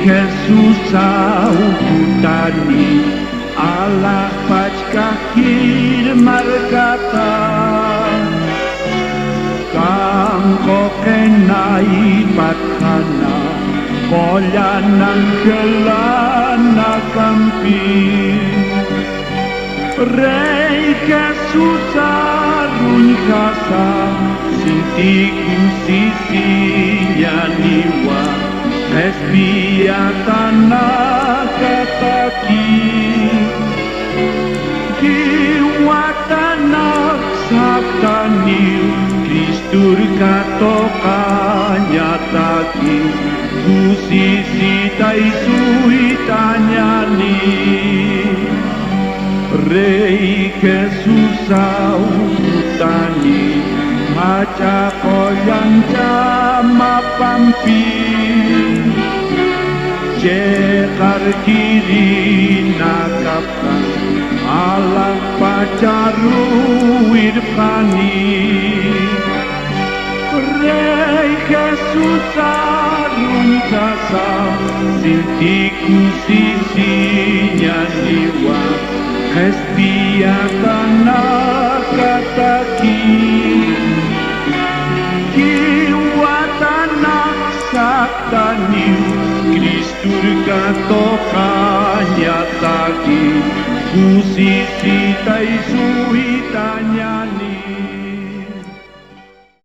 Jesus aukutani Allah pachkakir markata Kangko kenai pathana Kolyanang kelana kampi Rei kesusarun kasa Sintikum sisinya niwa Espiatana kataki Kiwatanak sabtaniu Kristur katokanya taki Kusisi taisuitanyani Rei kesusau utani Maca koyang jama pampi Cekar kiri nakapkan Allah pacaru wirpani Rei kesusarun kasa Sintiku sisinya niwa Kespiatana kataki Kiwatana saktaniu Kristur katokanya taki Kusisi taisuitanyani